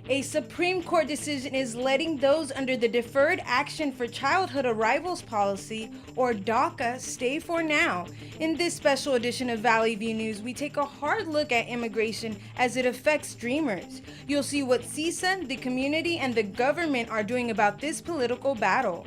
A Supreme Court decision is letting those under the Deferred Action for Childhood Arrivals policy, or DACA, stay for now. In this special edition of Valley View News, we take a hard look at immigration as it affects Dreamers. You'll see what CSUN, the community, and the government are doing about this political battle.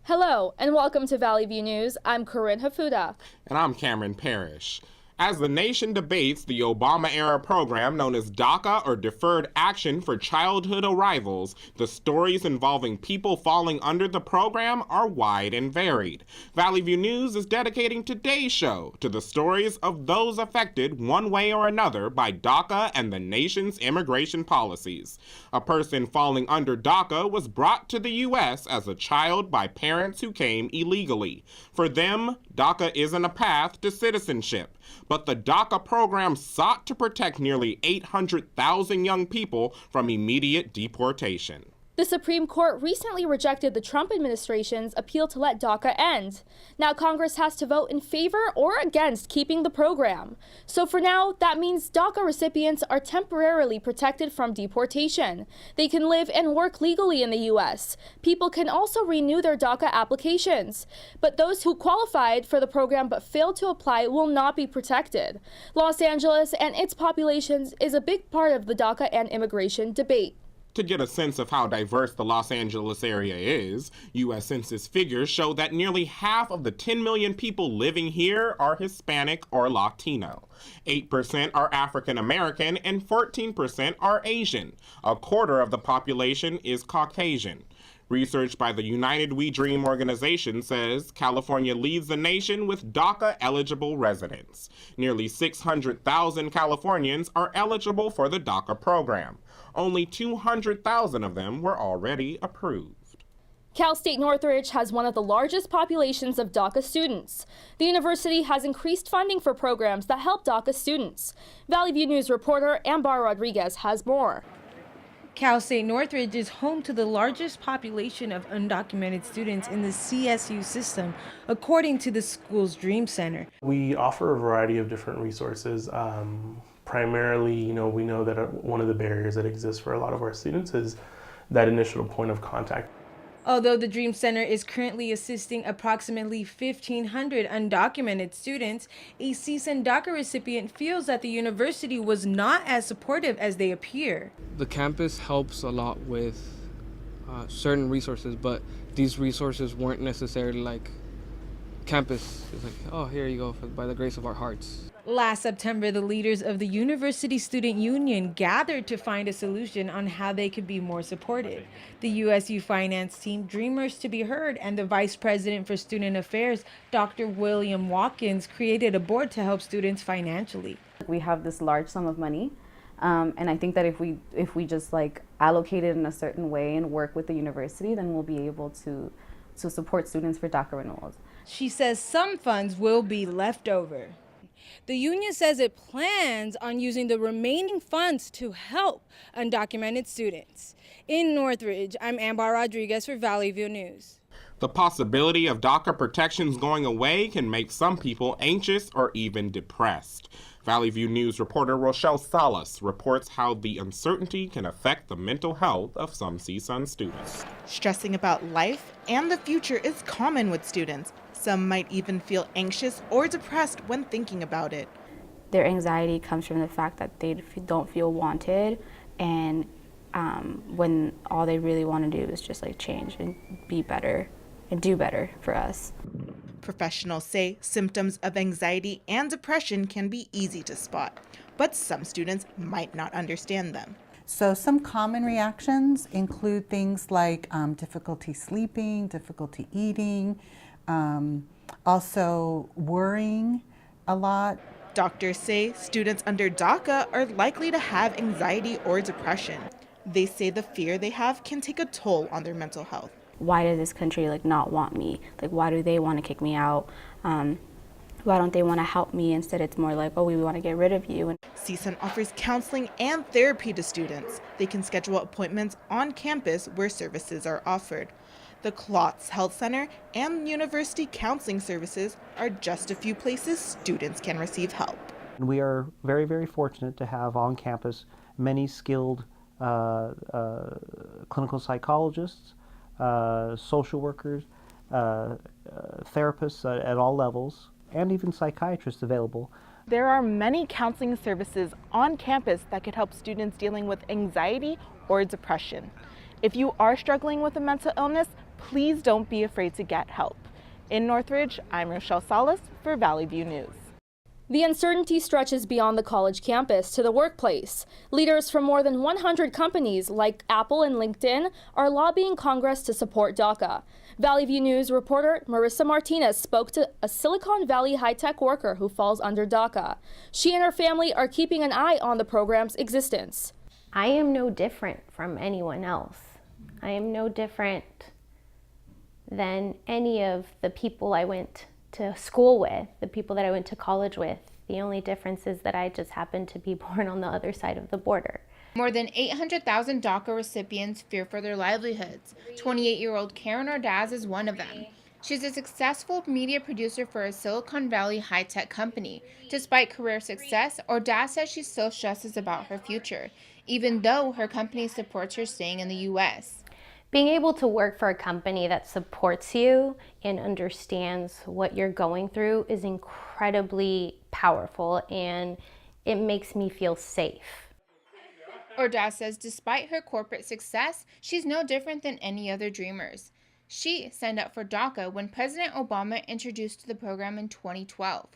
Hello, and welcome to Valley View News. I'm Corinne Hafuda. And I'm Cameron Parrish. As the nation debates the Obama-era program known as DACA, or Deferred Action for Childhood Arrivals, the stories involving people falling under the program are wide and varied. Valley View News is dedicating today's show to the stories of those affected one way or another by DACA and the nation's immigration policies. A person falling under DACA was brought to the U.S. as a child by parents who came illegally. For them, DACA isn't a path to citizenship. But the DACA program sought to protect nearly 800,000 young people from immediate deportation. The Supreme Court recently rejected the Trump administration's appeal to let DACA end. Now Congress has to vote in favor or against keeping the program. So for now, that means DACA recipients are temporarily protected from deportation. They can live and work legally in the U.S. People can also renew their DACA applications. But those who qualified for the program but failed to apply will not be protected. Los Angeles and its populations is a big part of the DACA and immigration debate. To get a sense of how diverse the Los Angeles area is, U.S. Census figures show that nearly half of the 10 million people living here are Hispanic or Latino. 8% are African American and 14% are Asian. A quarter of the population is Caucasian. Research by the United We Dream organization says California leads the nation with DACA-eligible residents. Nearly 600,000 Californians are eligible for the DACA program. Only 200,000 of them were already approved. Cal State Northridge has one of the largest populations of DACA students. The university has increased funding for programs that help DACA students. Valley View News reporter Ambar Rodriguez has more. Cal State Northridge is home to the largest population of undocumented students in the CSU system, according to the school's Dream Center. We offer a variety of different resources. Primarily, we know that one of the barriers that exists for a lot of our students is that initial point of contact. Although the Dream Center is currently assisting approximately 1,500 undocumented students, a CSUN DACA recipient feels that the university was not as supportive as they appear. The campus helps a lot with certain resources, but these resources weren't necessarily like campus. It's like, oh, here you go, by the grace of our hearts. Last September, the leaders of the University Student Union gathered to find a solution on how they could be more supported. The USU finance team, Dreamers to be Heard, and the Vice President for Student Affairs, Dr. William Watkins, created a board to help students financially. We have this large sum of money, and I think that if we just allocate it in a certain way and work with the university, then we'll be able to support students for DACA renewals. She says some funds will be left over. The union says it plans on using the remaining funds to help undocumented students. In Northridge, I'm Ambar Rodriguez for Valley View News. The possibility of DACA protections going away can make some people anxious or even depressed. Valley View News reporter Rochelle Salas reports how the uncertainty can affect the mental health of some CSUN students. Stressing about life and the future is common with students. Some might even feel anxious or depressed when thinking about it. Their anxiety comes from the fact that they don't feel wanted, and when all they really want to do is just change and be better and do better for us. Professionals say symptoms of anxiety and depression can be easy to spot, but some students might not understand them. So some common reactions include things like difficulty sleeping, difficulty eating, also worrying a lot. Doctors say students under DACA are likely to have anxiety or depression. They say the fear they have can take a toll on their mental health. Why does this country not want me? Why do they want to kick me out? Why don't they want to help me? Instead, it's more like, oh, we want to get rid of you. CSUN offers counseling and therapy to students. They can schedule appointments on campus where services are offered. The Klotz Health Center and University Counseling Services are just a few places students can receive help. We are very, very fortunate to have on campus many skilled clinical psychologists, social workers, therapists at all levels, and even psychiatrists available. There are many counseling services on campus that could help students dealing with anxiety or depression. If you are struggling with a mental illness, please don't be afraid to get help. In Northridge, I'm Rochelle Salas for Valley View News. The uncertainty stretches beyond the college campus to the workplace. Leaders from more than 100 companies like Apple and LinkedIn are lobbying Congress to support DACA. Valley View News reporter Marissa Martinez spoke to a Silicon Valley high-tech worker who falls under DACA. She and her family are keeping an eye on the program's existence. I am no different from anyone else. I am no different than any of the people I went to school with, the people that I went to college with. The only difference is that I just happened to be born on the other side of the border. More than 800,000 DACA recipients fear for their livelihoods. 28-year-old Karen Ordaz is one of them. She's a successful media producer for a Silicon Valley high-tech company. Despite career success, Ordaz says she still stresses about her future, even though her company supports her staying in the U.S. Being able to work for a company that supports you and understands what you're going through is incredibly powerful, and it makes me feel safe. Ordaz says despite her corporate success, she's no different than any other dreamers. She signed up for DACA when President Obama introduced the program in 2012.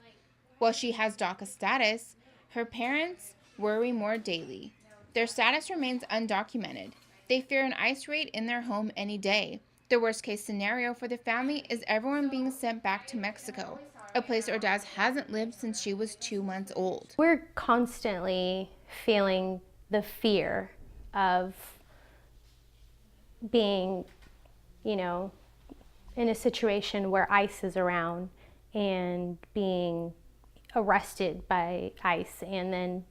While she has DACA status, her parents worry more daily. Their status remains undocumented. They fear an ICE raid in their home any day. The worst-case scenario for the family is everyone being sent back to Mexico, a place Ordaz hasn't lived since she was 2 months old. We're constantly feeling the fear of being, in a situation where ICE is around and being arrested by ICE and then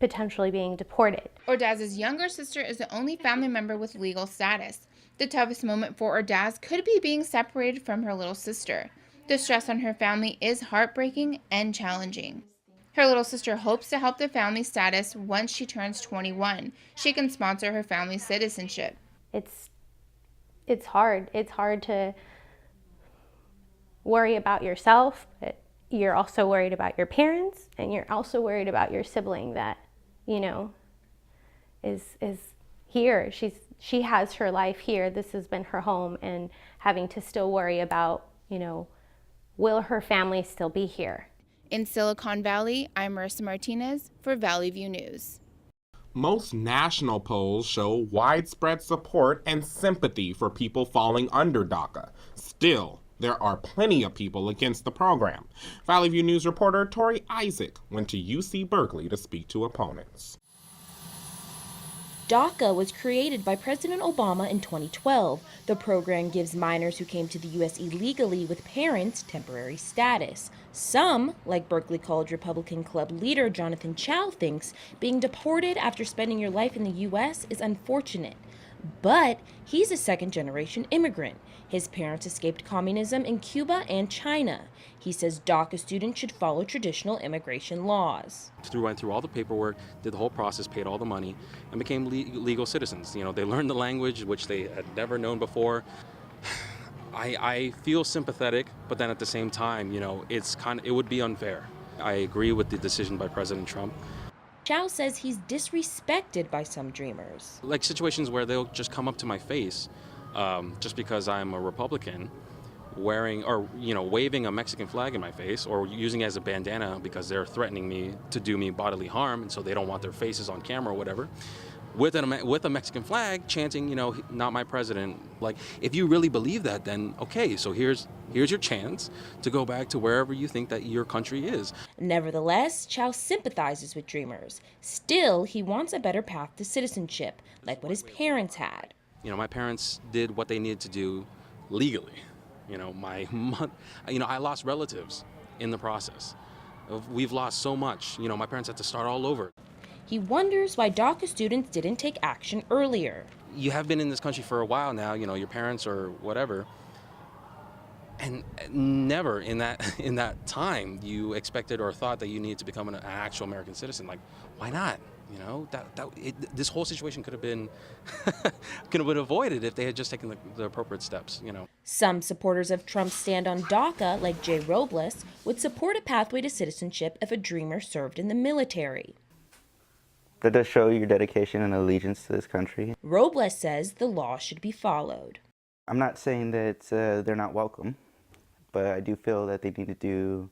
potentially being deported. Ordaz's younger sister is the only family member with legal status. The toughest moment for Ordaz could be being separated from her little sister. The stress on her family is heartbreaking and challenging. Her little sister hopes to help the family status once she turns 21. She can sponsor her family's citizenship. It's hard. It's hard to worry about yourself, but you're also worried about your parents, and you're also worried about your sibling that, is here. She has her life here. This has been her home, and having to still worry about, will her family still be here? In Silicon Valley, I'm Marissa Martinez for Valley View News. Most national polls show widespread support and sympathy for people falling under DACA. Still, there are plenty of people against the program. Valley View News reporter Tori Isaac went to UC Berkeley to speak to opponents. DACA was created by President Obama in 2012. The program gives minors who came to the U.S. illegally with parents temporary status. Some, like Berkeley College Republican Club leader Jonathan Chow, thinks being deported after spending your life in the U.S. is unfortunate. But he's a second-generation immigrant. His parents escaped communism in Cuba and China. He says DACA students should follow traditional immigration laws. Went through all the paperwork, did the whole process, paid all the money, and became legal citizens. They learned the language, which they had never known before. I feel sympathetic, but then at the same time, it would be unfair. I agree with the decision by President Trump. Chow says he's disrespected by some dreamers. Like situations where they'll just come up to my face just because I'm a Republican, wearing or waving a Mexican flag in my face, or using it as a bandana because they're threatening me to do me bodily harm, and so they don't want their faces on camera or whatever, with a Mexican flag chanting, not my president. Like, if you really believe that, then okay, so here's your chance to go back to wherever you think that your country is. Nevertheless, Chow sympathizes with dreamers. Still, he wants a better path to citizenship, like what his parents had. My parents did what they needed to do legally. I lost relatives in the process. We've lost so much. My parents had to start all over. He wonders why DACA students didn't take action earlier. You have been in this country for a while now, your parents or whatever, and never in that time you expected or thought that you needed to become an actual American citizen. Like, why not? You know, this whole situation could have been avoided if they had just taken the appropriate steps, you know. Some supporters of Trump's stand on DACA, like Jay Robles, would support a pathway to citizenship if a dreamer served in the military. That does show your dedication and allegiance to this country. Robles says the law should be followed. I'm not saying that they're not welcome, but I do feel that they need to do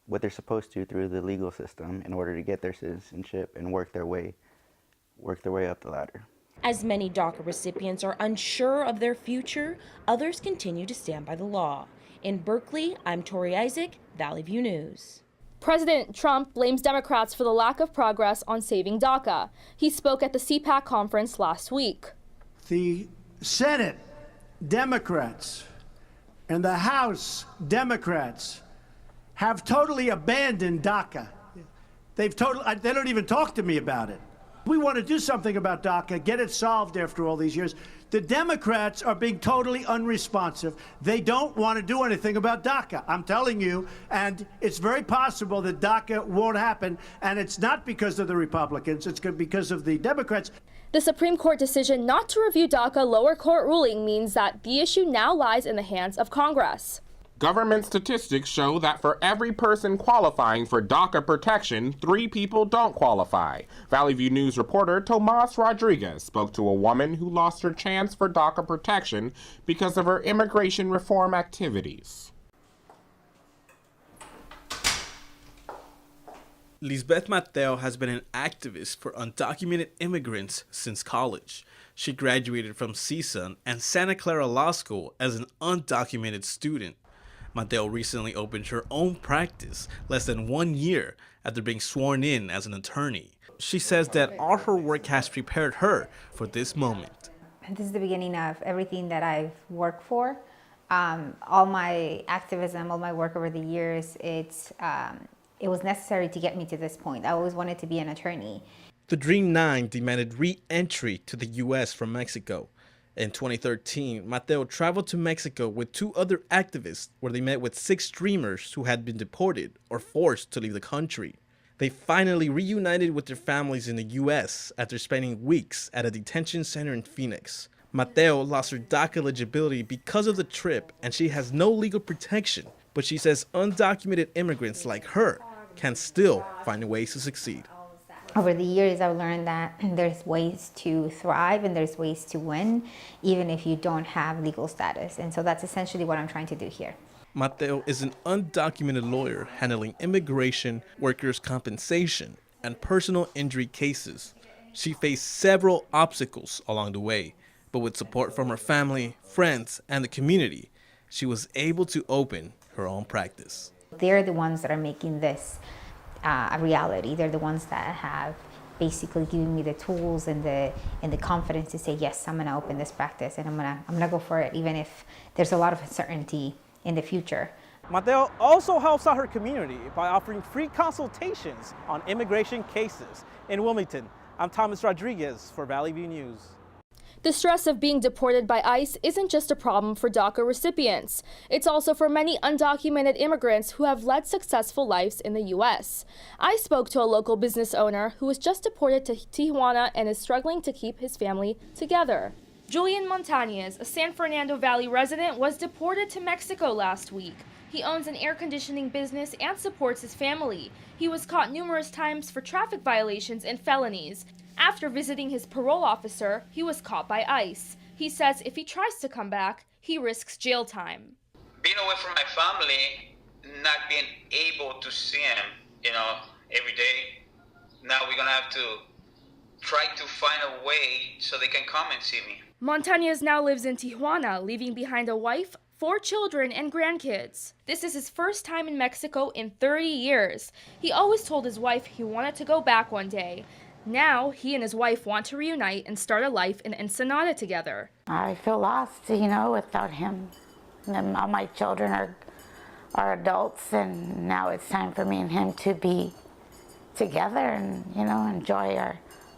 what they're supposed to through the legal system in order to get their citizenship and work their way up the ladder. As many DACA recipients are unsure of their future, others continue to stand by the law. In Berkeley, I'm Tori Isaac, Valley View News. President Trump blames Democrats for the lack of progress on saving DACA. He spoke at the CPAC conference last week. The Senate Democrats and the House Democrats have totally abandoned DACA. They don't even talk to me about it. We want to do something about DACA, get it solved after all these years. The Democrats are being totally unresponsive. They don't want to do anything about DACA, I'm telling you, and it's very possible that DACA won't happen, and it's not because of the Republicans, it's because of the Democrats. The Supreme Court decision not to review DACA lower court ruling means that the issue now lies in the hands of Congress. Government statistics show that for every person qualifying for DACA protection, 3 people don't qualify. Valley View News reporter Tomas Rodriguez spoke to a woman who lost her chance for DACA protection because of her immigration reform activities. Lisbeth Mateo has been an activist for undocumented immigrants since college. She graduated from CSUN and Santa Clara Law School as an undocumented student. Mateo recently opened her own practice less than 1 year after being sworn in as an attorney. She says that all her work has prepared her for this moment. This is the beginning of everything that I've worked for. All my activism, all my work over the years, it was necessary to get me to this point. I always wanted to be an attorney. The Dream 9 demanded re-entry to the U.S. from Mexico. In 2013, Mateo traveled to Mexico with 2 other activists where they met with 6 dreamers who had been deported or forced to leave the country. They finally reunited with their families in the U.S. after spending weeks at a detention center in Phoenix. Mateo lost her DACA eligibility because of the trip, and she has no legal protection, but she says undocumented immigrants like her can still find ways to succeed. Over the years, I've learned that there's ways to thrive and there's ways to win, even if you don't have legal status. And so that's essentially what I'm trying to do here. Mateo is an undocumented lawyer handling immigration, workers' compensation, and personal injury cases. She faced several obstacles along the way, but with support from her family, friends, and the community, she was able to open her own practice. They're the ones that are making this a reality. They're the ones that have basically given me the tools and the confidence to say, yes, I'm gonna open this practice and I'm gonna go for it, even if there's a lot of uncertainty in the future. Mateo also helps out her community by offering free consultations on immigration cases. In Wilmington, I'm Thomas Rodriguez for Valley View News. The stress of being deported by ICE isn't just a problem for DACA recipients. It's also for many undocumented immigrants who have led successful lives in the U.S. I spoke to a local business owner who was just deported to Tijuana and is struggling to keep his family together. Julian Montañez, a San Fernando Valley resident, was deported to Mexico last week. He owns an air conditioning business and supports his family. He was caught numerous times for traffic violations and felonies. After visiting his parole officer, he was caught by ICE. He says if he tries to come back, he risks jail time. Being away from my family, not being able to see him, every day, now we're gonna have to try to find a way so they can come and see me. Montañez now lives in Tijuana, leaving behind a wife, 4 children, and grandkids. This is his first time in Mexico in 30 years. He always told his wife he wanted to go back one day. Now, he and his wife want to reunite and start a life in Ensenada together. I feel lost, without him. And all my children are adults, and now it's time for me and him to be together and, enjoy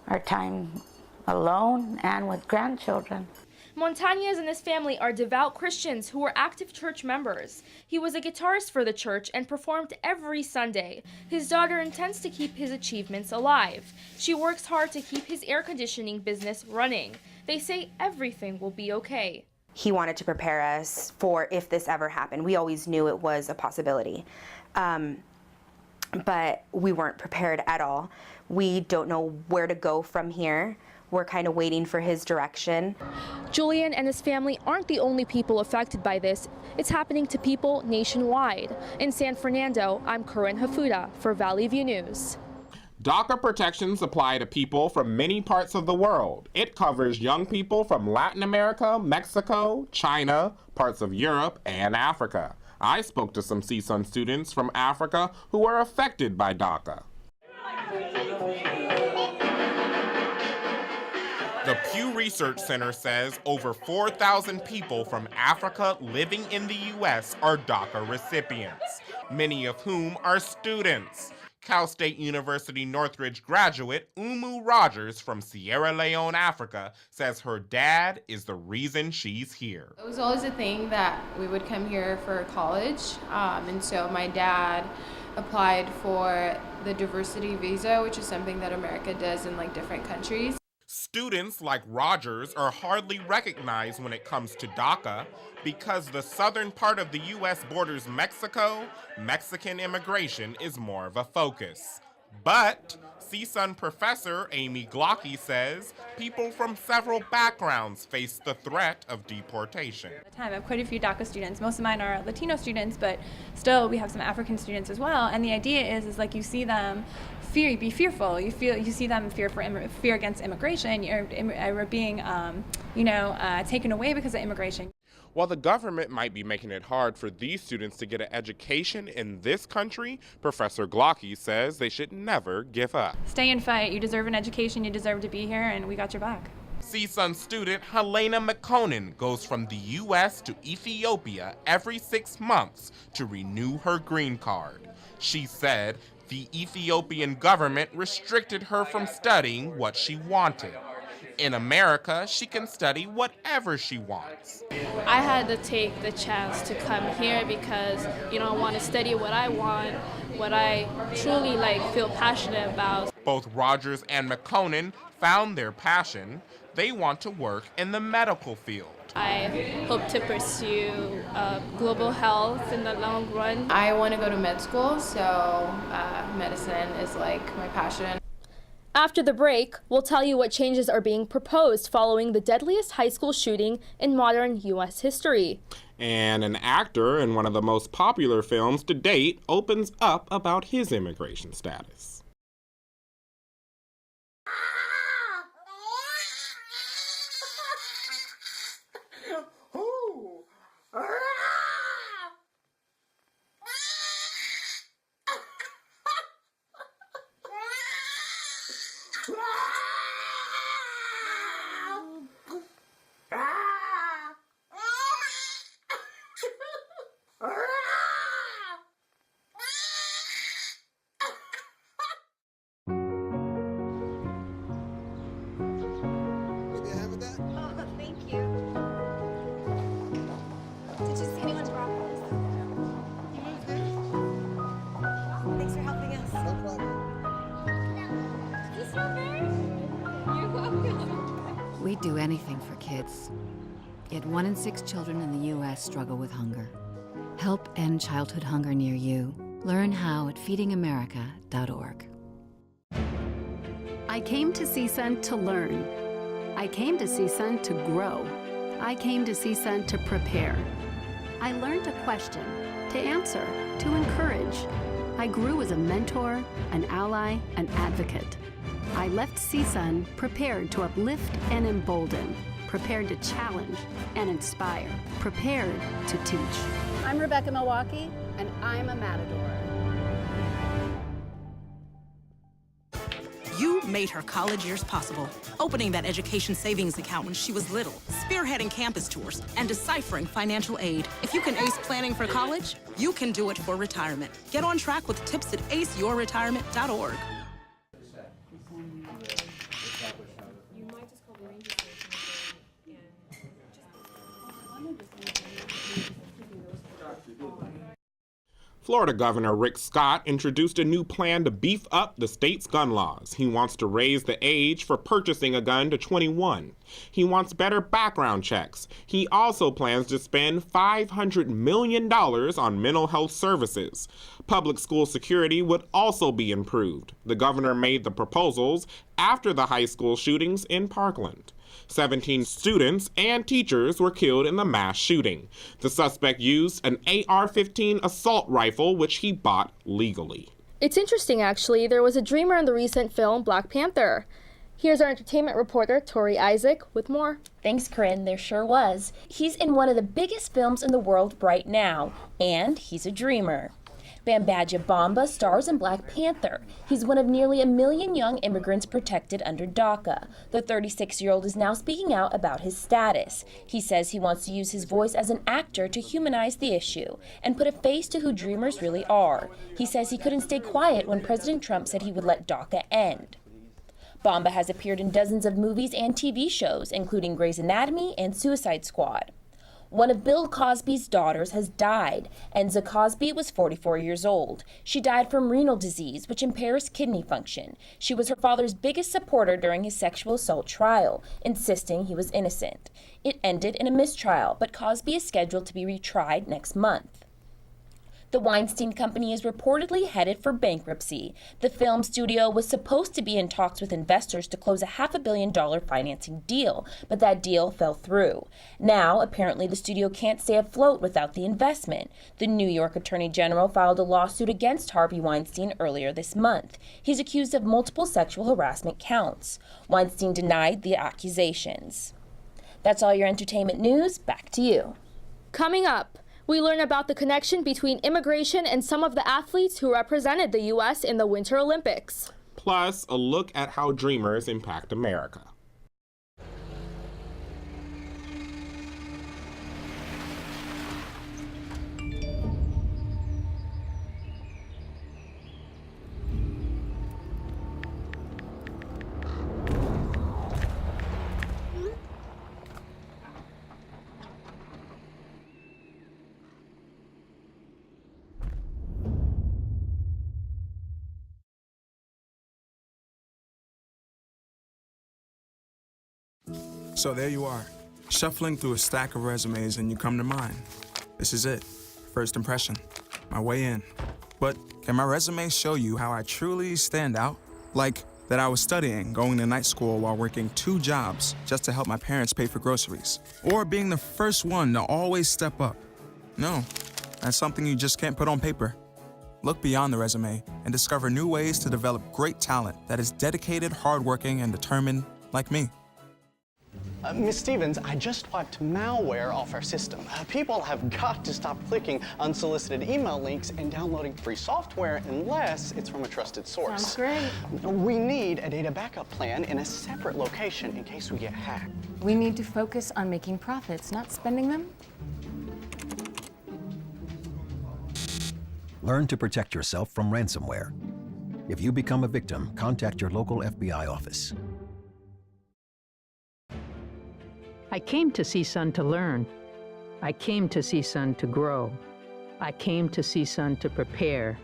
our time alone and with grandchildren. Montañez and his family are devout Christians who were active church members. He was a guitarist for the church and performed every Sunday. His daughter intends to keep his achievements alive. She works hard to keep his air conditioning business running. They say everything will be okay. He wanted to prepare us for if this ever happened. We always knew it was a possibility, but we weren't prepared at all. We don't know where to go from here. We're kind of waiting for his direction. Julian and his family aren't the only people affected by this. It's happening to people nationwide. In San Fernando, I'm Corinne Hafuda for Valley View News. DACA protections apply to people from many parts of the world. It covers young people from Latin America, Mexico, China, parts of Europe, and Africa. I spoke to some CSUN students from Africa who were affected by DACA. The Pew Research Center says over 4,000 people from Africa living in the U.S. are DACA recipients, many of whom are students. Cal State University Northridge graduate Umu Rogers from Sierra Leone, Africa, says her dad is the reason she's here. It was always a thing that we would come here for college, and so my dad applied for the diversity visa, which is something that America does in different countries. Students like Rogers are hardly recognized when it comes to DACA because the southern part of the U.S. borders Mexico. Mexican immigration is more of a focus. But CSUN professor Amy Glocky says people from several backgrounds face the threat of deportation. I have quite a few DACA students. Most of mine are Latino students, but still we have some African students as well. And the idea is you see them be fearful. You see them fear against immigration. You're being taken away because of immigration. While the government might be making it hard for these students to get an education in this country, Professor Glocky says they should never give up. Stay and fight. You deserve an education. You deserve to be here, and we got your back. CSUN student Helena McConan goes from the U.S. to Ethiopia every 6 months to renew her green card. She said the Ethiopian government restricted her from studying what she wanted. In America, she can study whatever she wants. I had to take the chance to come here because, I want to study what I want, what I truly feel passionate about. Both Rogers and McConan found their passion. They want to work in the medical field. I hope to pursue global health in the long run. I want to go to med school, so medicine is my passion. After the break, we'll tell you what changes are being proposed following the deadliest high school shooting in modern U.S. history. And an actor in one of the most popular films to date opens up about his immigration status. We'd do anything for kids. Yet 1 in 6 children in the U.S. struggle with hunger. Help end childhood hunger near you. Learn how at feedingamerica.org. I came to CSUN to learn. I came to CSUN to grow. I came to CSUN to prepare. I learned to question, to answer, to encourage. I grew as a mentor, an ally, an advocate. I left CSUN prepared to uplift and embolden, prepared to challenge and inspire, prepared to teach. I'm Rebecca Milwaukee, and I'm a Matador. You made her college years possible, opening that education savings account when she was little, spearheading campus tours, and deciphering financial aid. If you can ace planning for college, you can do it for retirement. Get on track with tips at aceyourretirement.org. Florida Governor Rick Scott introduced a new plan to beef up the state's gun laws. He wants to raise the age for purchasing a gun to 21. He wants better background checks. He also plans to spend $500 million on mental health services. Public school security would also be improved. The governor made the proposals after the high school shootings in Parkland. 17 students and teachers were killed in the mass shooting. The suspect used an AR-15 assault rifle, which he bought legally. It's interesting, actually. There was a dreamer in the recent film Black Panther. Here's our entertainment reporter, Tori Isaac, with more. Thanks, Corinne. There sure was. He's in one of the biggest films in the world right now, and he's a dreamer. Bambaja Bamba stars in Black Panther. He's one of nearly 1 million young immigrants protected under DACA. The 36-year-old is now speaking out about his status. He says he wants to use his voice as an actor to humanize the issue and put a face to who dreamers really are. He says he couldn't stay quiet when President Trump said he would let DACA end. Bamba has appeared in dozens of movies and TV shows, including Grey's Anatomy and Suicide Squad. One of Bill Cosby's daughters has died. Enza Cosby was 44 years old. She died from renal disease, which impairs kidney function. She was her father's biggest supporter during his sexual assault trial, insisting he was innocent. It ended in a mistrial, but Cosby is scheduled to be retried next month. The Weinstein Company is reportedly headed for bankruptcy. The film studio was supposed to be in talks with investors to close a $500 million financing deal, but that deal fell through. Now, apparently, the studio can't stay afloat without the investment. The New York Attorney General filed a lawsuit against Harvey Weinstein earlier this month. He's accused of multiple sexual harassment counts. Weinstein denied the accusations. That's all your entertainment news. Back to you. Coming up, we learn about the connection between immigration and some of the athletes who represented the U.S. in the Winter Olympics. Plus, a look at how dreamers impact America. So there you are, shuffling through a stack of resumes and you come to mine. This is it, first impression, my way in. But can my resume show you how I truly stand out? Like that I was studying, going to night school while working 2 jobs just to help my parents pay for groceries. Or being the first one to always step up. No, that's something you just can't put on paper. Look beyond the resume and discover new ways to develop great talent that is dedicated, hardworking, and determined like me. Ms. Stevens, I just wiped malware off our system. People have got to stop clicking unsolicited email links and downloading free software unless it's from a trusted source. Sounds great. We need a data backup plan in a separate location in case we get hacked. We need to focus on making profits, not spending them. Learn to protect yourself from ransomware. If you become a victim, contact your local FBI office. I came to CSUN to learn. I came to CSUN to grow. I came to CSUN to prepare.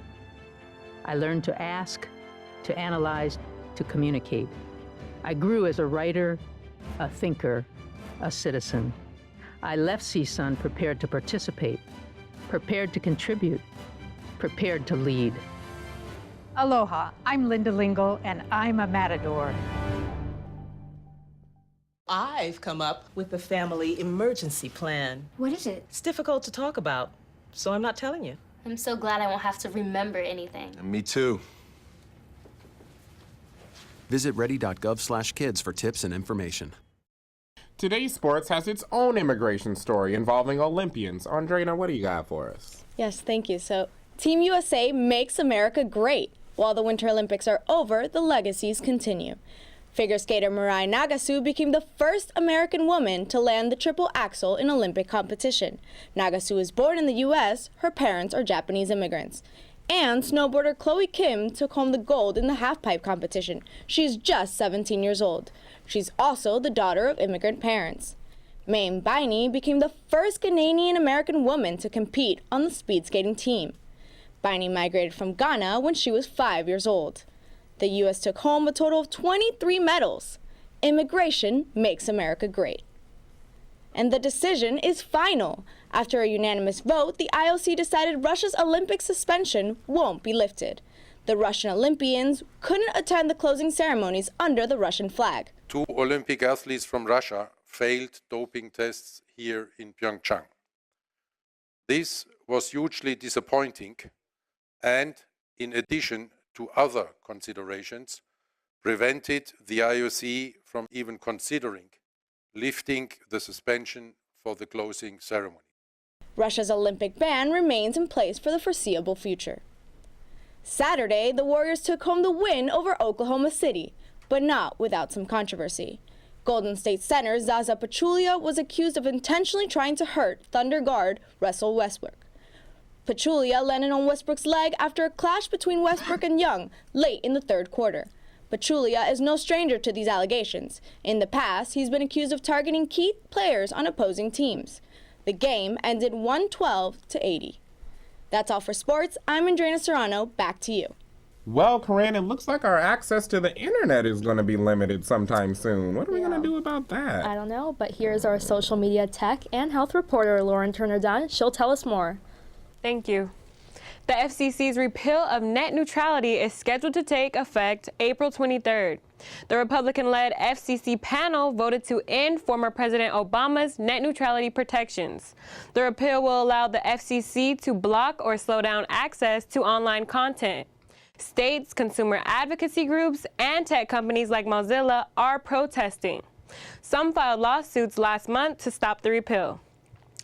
I learned to ask, to analyze, to communicate. I grew as a writer, a thinker, a citizen. I left CSUN prepared to participate, prepared to contribute, prepared to lead. Aloha, I'm Linda Lingle, and I'm a matador. I've come up with a family emergency plan. What is it? It's difficult to talk about, so I'm not telling you. I'm so glad I won't have to remember anything. Me too. Visit ready.gov/kids for tips and information. Today's sports has its own immigration story involving Olympians. Andrena, what do you got for us? Yes, thank you. So, Team USA makes America great. While the Winter Olympics are over, the legacies continue. Figure skater Mirai Nagasu became the first American woman to land the triple axel in Olympic competition. Nagasu was born in the U.S., her parents are Japanese immigrants. And snowboarder Chloe Kim took home the gold in the halfpipe competition. She's just 17 years old. She's also the daughter of immigrant parents. Mae Baini became the first Ghanaian American woman to compete on the speed skating team. Binding migrated from Ghana when she was 5 years old. The U.S. took home a total of 23 medals. Immigration makes America great. And the decision is final. After a unanimous vote, the IOC decided Russia's Olympic suspension won't be lifted. The Russian Olympians couldn't attend the closing ceremonies under the Russian flag. 2 Olympic athletes from Russia failed doping tests here in Pyeongchang. This was hugely disappointing and, in addition to other considerations, prevented the IOC from even considering lifting the suspension for the closing ceremony. Russia's Olympic ban remains in place for the foreseeable future. Saturday, the Warriors took home the win over Oklahoma City, but not without some controversy. Golden State center Zaza Pachulia was accused of intentionally trying to hurt Thunder guard Russell Westbrook. Pachulia landed on Westbrook's leg after a clash between Westbrook and Young late in the third quarter. Pachulia is no stranger to these allegations. In the past, he's been accused of targeting key players on opposing teams. The game ended 112-80. That's all for sports. I'm Andrea Serrano. Back to you. Well, Corinne, it looks like our access to the internet is going to be limited sometime soon. What are we going to do about that? I don't know, but here's our social media tech and health reporter, Lauren Turner-Dunn. She'll tell us more. Thank you. The FCC's repeal of net neutrality is scheduled to take effect April 23rd. The Republican-led FCC panel voted to end former President Obama's net neutrality protections. The repeal will allow the FCC to block or slow down access to online content. States, consumer advocacy groups, and tech companies like Mozilla are protesting. Some filed lawsuits last month to stop the repeal.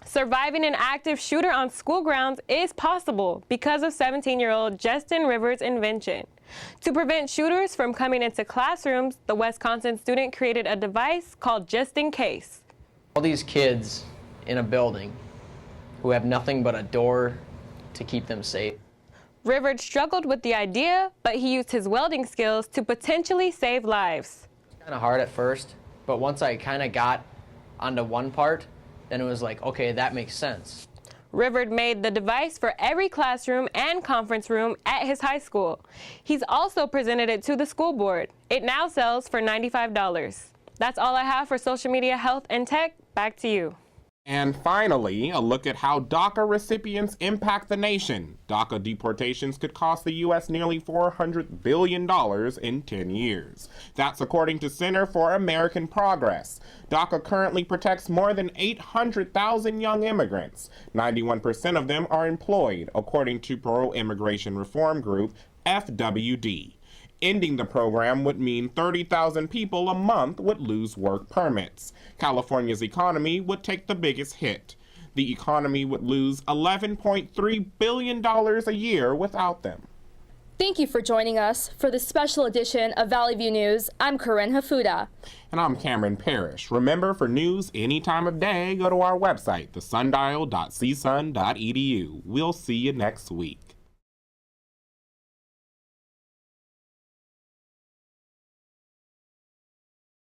Surviving an active shooter on school grounds is possible because of 17-year-old Justin Rivers' invention. To prevent shooters from coming into classrooms, the Wisconsin student created a device called Just In Case. All these kids in a building who have nothing but a door to keep them safe. Rivers struggled with the idea, but he used his welding skills to potentially save lives. Kind of hard at first, but once I kind of got onto one part, then it was like, okay, that makes sense. Rivers made the device for every classroom and conference room at his high school. He's also presented it to the school board. It now sells for $95. That's all I have for social media, health, and tech. Back to you. And finally, a look at how DACA recipients impact the nation. DACA deportations could cost the U.S. nearly $400 billion in 10 years. That's according to Center for American Progress. DACA currently protects more than 800,000 young immigrants. 91% of them are employed, according to pro-immigration reform group FWD. Ending the program would mean 30,000 people a month would lose work permits. California's economy would take the biggest hit. The economy would lose $11.3 billion a year without them. Thank you for joining us for this special edition of Valley View News. I'm Corinne Hafuda. And I'm Cameron Parrish. Remember, for news any time of day, go to our website, thesundial.csun.edu. We'll see you next week.